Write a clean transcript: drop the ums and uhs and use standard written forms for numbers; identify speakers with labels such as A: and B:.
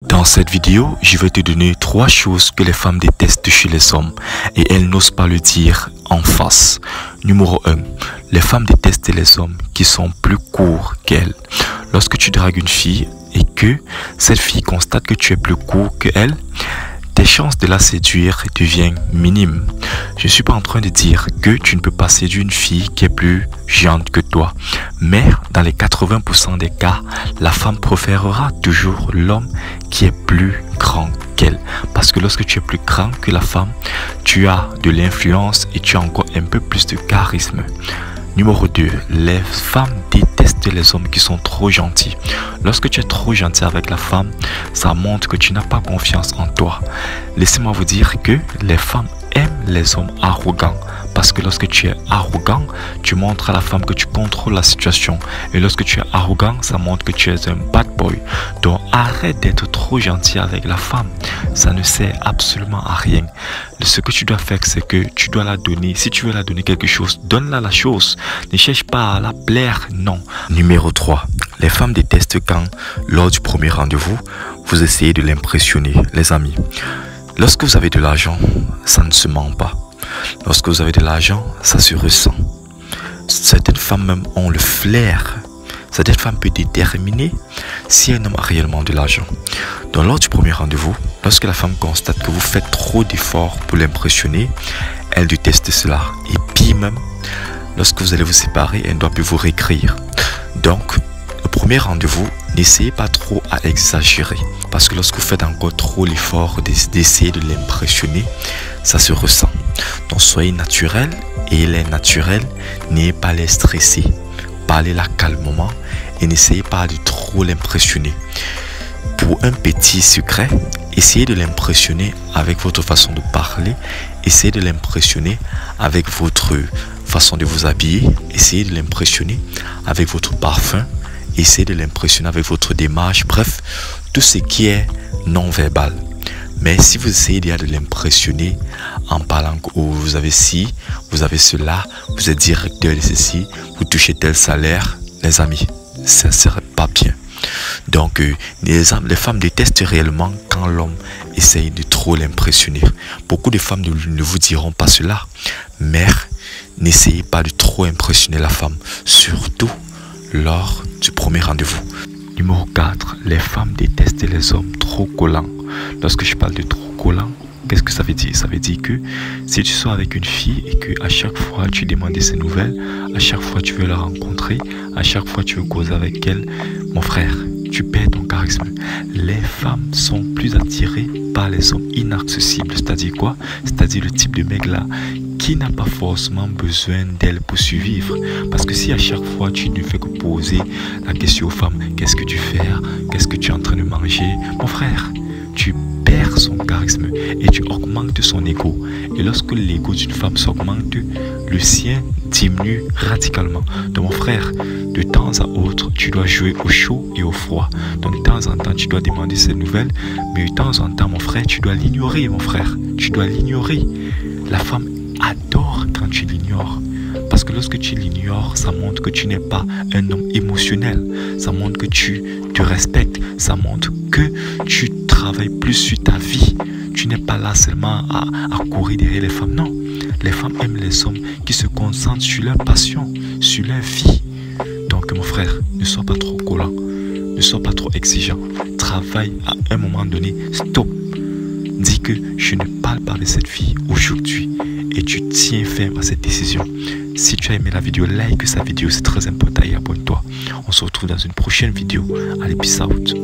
A: Dans cette vidéo, je vais te donner 3 choses que les femmes détestent chez les hommes et elles n'osent pas le dire en face. Numéro 1. Les femmes détestent les hommes qui sont plus courts qu'elles. Lorsque tu dragues une fille et que cette fille constate que tu es plus court qu'elle, tes chances de la séduire deviennent minimes. Je ne suis pas en train de dire que tu ne peux pas séduire une fille qui est plus géante que toi. Mais dans les 80% des cas, la femme préférera toujours l'homme qui est plus grand qu'elle. Parce que lorsque tu es plus grand que la femme, tu as de l'influence et tu as encore un peu plus de charisme. Numéro 2. Les femmes détestent les hommes qui sont trop gentils. Lorsque tu es trop gentil avec la femme, ça montre que tu n'as pas confiance en toi. Laissez-moi vous dire que les femmes aiment les hommes arrogants. Parce que lorsque tu es arrogant, tu montres à la femme que tu contrôles la situation. Et lorsque tu es arrogant, ça montre que tu es un bad boy. Donc arrête d'être trop gentil avec la femme. Ça ne sert absolument à rien. Ce que tu dois faire, c'est que tu dois la donner. Si tu veux la donner quelque chose, donne-la la chose. Ne cherche pas à la plaire, non. Numéro 3. Les femmes détestent quand, lors du premier rendez-vous, vous essayez de l'impressionner. Les amis, lorsque vous avez de l'argent, ça ne se ment pas. Lorsque vous avez de l'argent, ça se ressent. Certaines femmes même ont le flair. Certaines femmes peuvent déterminer si un homme a réellement de l'argent. Donc lors du premier rendez-vous, lorsque la femme constate que vous faites trop d'efforts pour l'impressionner, elle déteste cela. Et puis même, lorsque vous allez vous séparer, elle ne doit plus vous réécrire. Donc, le premier rendez-vous, n'essayez pas trop à exagérer. Parce que lorsque vous faites encore trop l'effort d'essayer de l'impressionner, ça se ressent. Donc soyez naturel et elle est naturelle, n'ayez pas les stresser. Parlez-la calmement et n'essayez pas de trop l'impressionner. Pour un petit secret, essayez de l'impressionner avec votre façon de parler, essayez de l'impressionner avec votre façon de vous habiller, essayez de l'impressionner avec votre parfum, essayez de l'impressionner avec votre démarche, bref, tout ce qui est non-verbal. Mais si vous essayez déjà de l'impressionner en parlant que vous avez ci, vous avez cela, vous êtes directeur de ceci, vous touchez tel salaire, les amis, ça ne serait pas bien. Donc, les femmes détestent réellement quand l'homme essaye de trop l'impressionner. Beaucoup de femmes ne vous diront pas cela, mais n'essayez pas de trop impressionner la femme, surtout lors du premier rendez-vous. Numéro 4. Les femmes détestent les hommes trop collants. Lorsque je parle de trop collant, qu'est-ce que ça veut dire? Ça veut dire que si tu sors avec une fille et que à chaque fois tu demandes ses nouvelles, à chaque fois tu veux la rencontrer, à chaque fois tu veux causer avec elle, mon frère, tu perds ton charisme. Les femmes sont plus attirées par les hommes inaccessibles. C'est-à-dire quoi? C'est-à-dire le type de mec là qui n'a pas forcément besoin d'elle pour survivre. Parce que si à chaque fois tu ne fais que poser la question aux femmes, qu'est-ce que tu fais? Qu'est-ce que tu es en train de manger? Mon frère, tu perds son charisme et tu augmentes son ego. Et lorsque l'ego d'une femme s'augmente, le sien diminue radicalement. Donc mon frère, de temps à autre, tu dois jouer au chaud et au froid. Donc de temps en temps, tu dois demander ses nouvelles. Mais de temps en temps, mon frère, tu dois l'ignorer, mon frère. Tu dois l'ignorer. La femme adore quand tu l'ignores. Parce que lorsque tu l'ignores, ça montre que tu n'es pas un homme émotionnel. Ça montre que tu te respectes. Ça montre que tu travailles plus sur ta vie. Tu n'es pas là seulement à courir derrière les femmes. Non, les femmes aiment les hommes qui se concentrent sur leur passion, sur leur vie. Donc mon frère, ne sois pas trop collant. Ne sois pas trop exigeant. Travaille à un moment donné. Stop. Dis que je ne parle pas de cette fille aujourd'hui. Et tu tiens ferme à cette décision. Si tu as aimé la vidéo, like cette vidéo, c'est très important et abonne-toi. On se retrouve dans une prochaine vidéo. Allez, peace out.